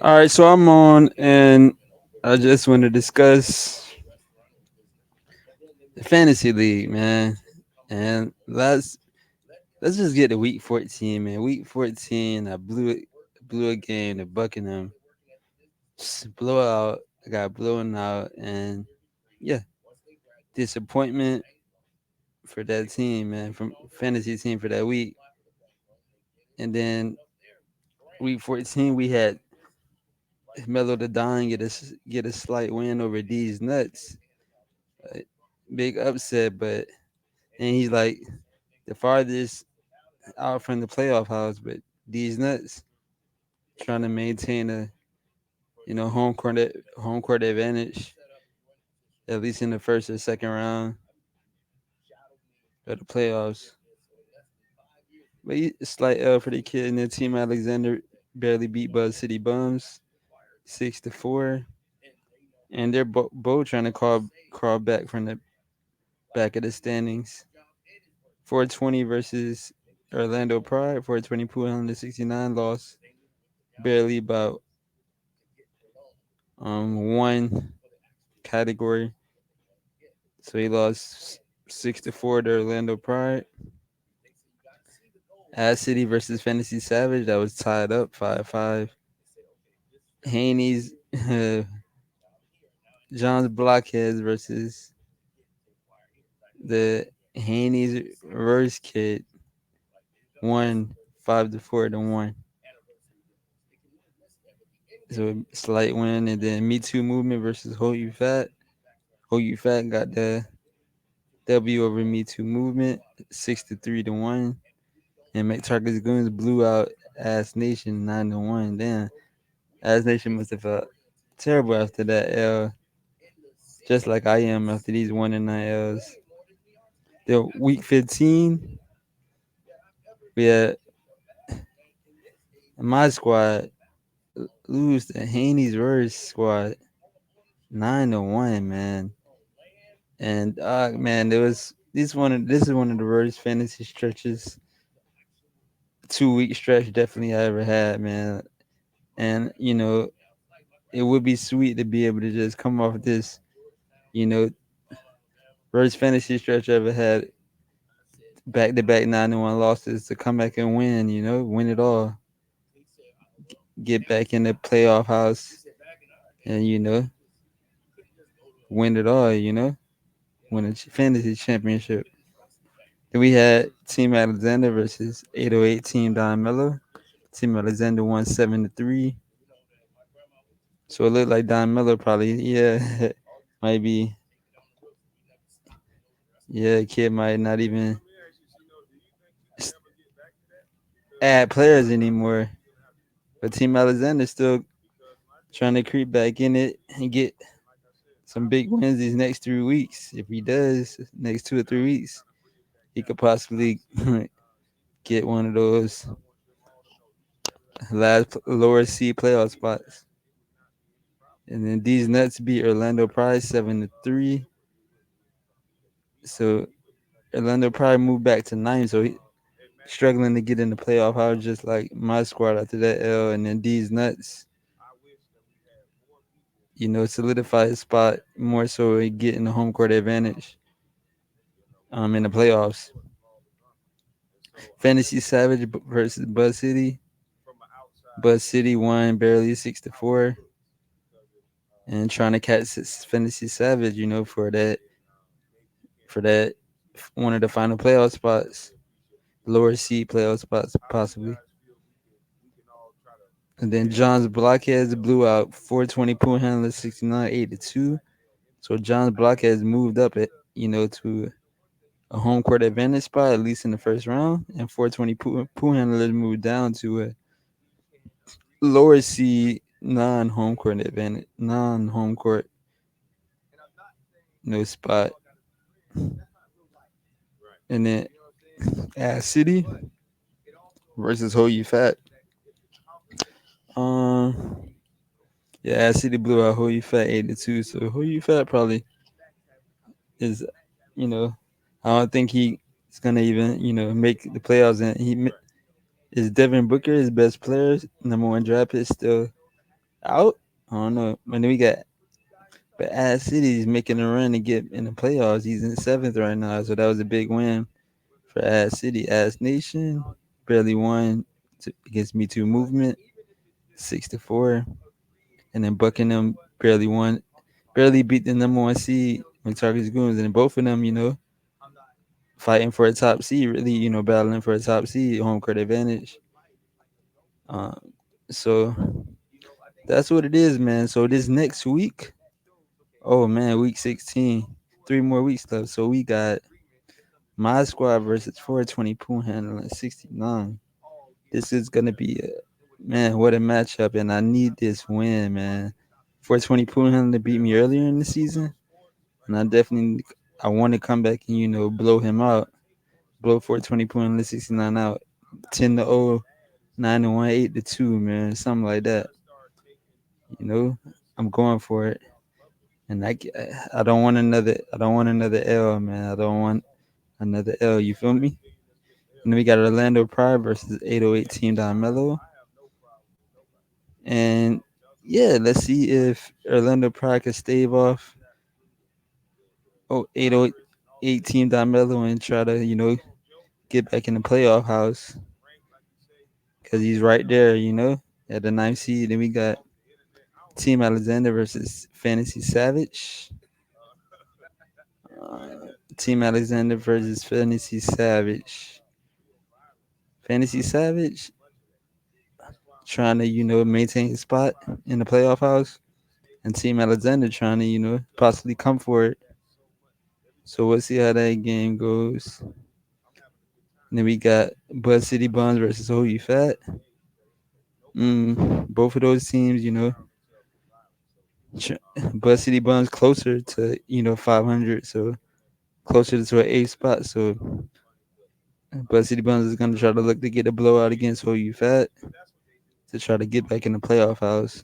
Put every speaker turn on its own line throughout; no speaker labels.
All right, so I'm on, and I just want to discuss the fantasy league, man. And let's just get to week 14, man. Week 14, I blew a game to Buckingham, blowout. I got blown out, and yeah, disappointment for that team, man, from fantasy team for that week. And then week 14, we had Melo the Don get a slight win over D's Nuts. Uh, Big upset, but and he's like the farthest out from the playoff house. But D's Nuts trying to maintain a home court advantage at least in the first or second round of the playoffs. But slight L for the kid and their team. Alexander barely beat Buzz City Bums 6-4, and they're both trying to crawl back from the back of the standings. 420 versus Orlando Pride. 420 Pool 169 lost barely about one category. So he lost 6-4 to Orlando Pride. Ad City versus Fantasy Savage, that was tied up 5-5. Haney's John's Blockheads versus the Haney's Reverse Kid, won 5-4 to 1. So a slight win, and then Me Too Movement versus Hold You Fat. Hold You Fat got the W over Me Too Movement, 6-3 to 1. And McTarget's Goons blew out Ass Nation 9-1. Damn, Ass Nation must have felt terrible after that L, just like I am after these 1-9 L's. The week 15, we had my squad lose to Haney's Worst squad 9-1, man. And man, this is one of the worst fantasy stretches, 2 week stretch definitely I ever had, man. And it would be sweet to be able to just come off this, you know, worst fantasy stretch I ever had, back to back 9-1 losses, to come back and win, win it all, get back in the playoff house, and win it all, win a fantasy championship. Then we had Team Alexander versus 808 Team Don Mello. Team Alexander won 7-3. So it looked like Don Miller probably, yeah, might be, yeah, kid might not even add players anymore. But Team Alexander still trying to creep back in it and get some big wins these next 3 weeks. If he does, next 2 or 3 weeks, he could possibly get one of those last lower seed playoff spots. And then these Nuts beat Orlando Pride 7-3. So Orlando Pride moved back to 9. So he struggling to get in the playoff. I was just like my squad after that L, and then these Nuts, solidify his spot more so he getting the home court advantage in the playoffs. Fantasy Savage versus Buzz City. Buzz City won barely 6-4, and trying to catch Fantasy Savage, for that one of the final playoff spots, lower seed playoff spots possibly. And then John's Blockheads blew out 420 Pool Handler 69 8-2. So John's Blockheads moved up to a home court advantage spot, at least in the first round. And 420 Pool Handlers moved down to a lower seed non home court no spot. And then Ass City versus Ho You Fat. Um yeah, Ass City blew out Ho You Fat 8-2. So Ho You Fat probably is, you know, I don't think he's gonna even, make the playoffs. And is Devin Booker his best player, number one draft pick still out. I don't know. And then we got, but Ad City's making a run to get in the playoffs. He's in seventh right now, so that was a big win for Ad City. As Nation barely won against Me Too Movement, 6-4, and then Buckingham barely won, barely beat the number one seed McTarget's Goons, and both of them, fighting for a top seed, really, battling for a top seed, home court advantage. Um, so that's what it is, man. So this next week, oh man, week 16, 3 more weeks left. So we got my squad versus 420 Poon handling 69. This is gonna be a man, what a matchup, and I need this win, man. 420 Poon handling beat me earlier in the season, and I want to come back and blow him out, blow 420 Poon handling 69 out, 10-0, 9-1, 8-2, man, something like that. You know, I'm going for it. And I don't want another L, man. I don't want another L. You feel me? And then we got Orlando Pride versus 808 Team Don Mello. And yeah, let's see if Orlando Pride can stave off 808 Team Don Mello and try to, get back in the playoff house. Because he's right there, at the ninth seed. Then we got Team Alexander versus Fantasy Savage. Team Alexander versus Fantasy Savage. Fantasy Savage trying to, maintain his spot in the playoff house, and Team Alexander trying to, possibly come for it. So we'll see how that game goes. And then we got Bud City Buns versus Who You Fat. Both of those teams, Bud City Buns closer to 500, so closer to an eighth spot. So Bud City Buns is gonna try to look to get a blowout against Who You Fat to try to get back in the playoff house.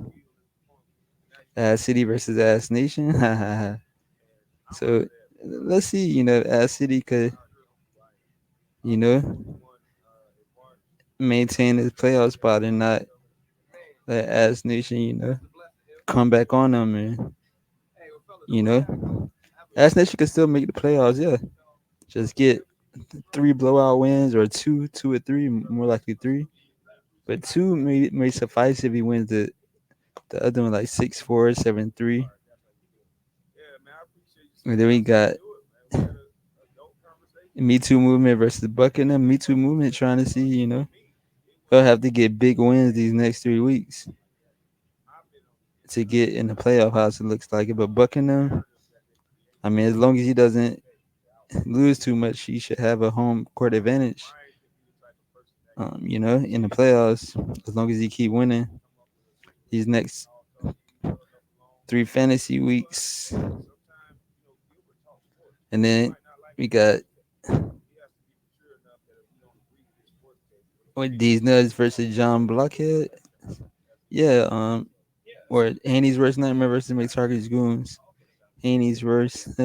Ass City versus Ass Nation. So let's see, Ass City could, you know, maintain his playoff spot and not let Ass Nation, come back on them. And, you know, Ass Nation could still make the playoffs, yeah. Just get three blowout wins or two or three, more likely three. But two may suffice if he wins the other one like 6-4, 7-3. And then we got Me Too Movement versus Buckingham. Me Too Movement trying to see, they'll have to get big wins these next 3 weeks to get in the playoff house. It looks like it, but Buckingham, I mean, as long as he doesn't lose too much, he should have a home court advantage. In the playoffs, as long as he keep winning these next 3 fantasy weeks, and then we got with these nuts versus John Blockhead. Yeah, or Haney's versus Nightmare versus McTarget's Goons. Haney's versus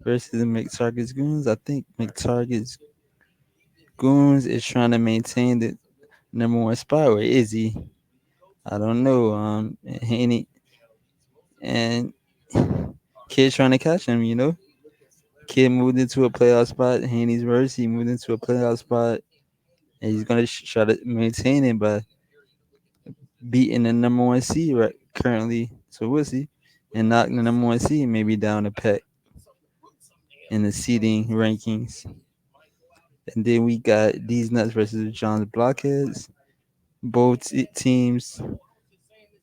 versus the McTarget's Goons. I think McTarget's Goons is trying to maintain the number one spot. Or is he? I don't know. Haney and Kid trying to catch him. Kid moved into a playoff spot. Haney's verse. He moved into a playoff spot, and he's gonna try to maintain it by beating the number one seed right currently. So we'll see, and knocking the number one seed maybe down a peg in the seeding rankings. And then we got these nuts versus John's Blockheads. Both teams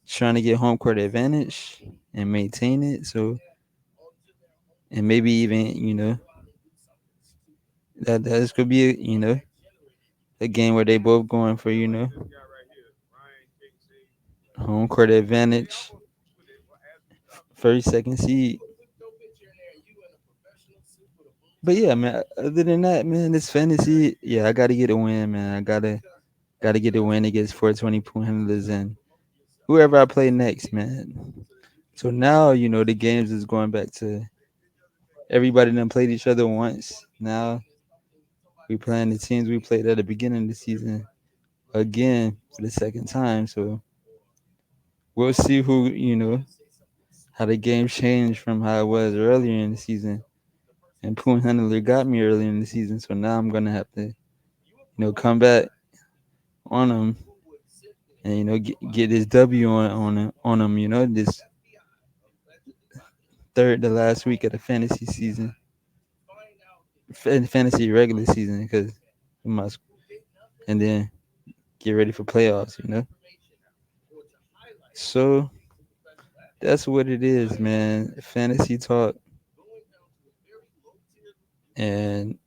trying to get home court advantage and maintain it. So, and maybe even that this could be a game where they both going for home court advantage, 32nd seed. But yeah, man. Other than that, man, this fantasy. Yeah, I gotta get a win, man. I gotta get a win against 420 point handlers and whoever I play next, man. So now the games is going back to everybody done played each other once. Now we playing the teams we played at the beginning of the season again for the second time. So we'll see who how the game changed from how it was earlier in the season. And Poon Handler got me earlier in the season, so now I'm gonna have to come back on him and get this W on him. This third the last week of the fantasy season, fantasy regular season, because must and then get ready for playoffs. So that's what it is, man. Fantasy talk, and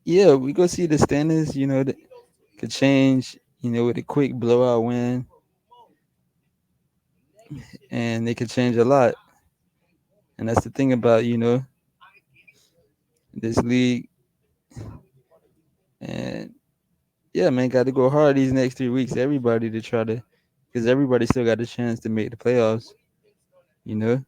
yeah, we go see the standings. That could change. With a quick blowout win, and they could change a lot. And that's the thing about this league. And yeah, man, got to go hard these next 3 weeks. Everybody to try to, because everybody still got a chance to make the playoffs. You know,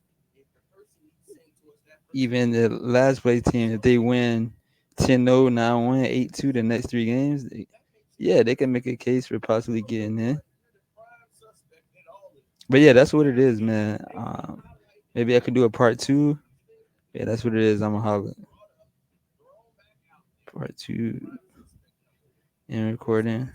even the last place team, if they win 10-0, 9-1, 8-2 the next 3 games, yeah, they can make a case for possibly getting in. But yeah, that's what it is, man. Maybe I could do a part 2. Yeah, that's what it is. I'm a holler. Part 2 in recording.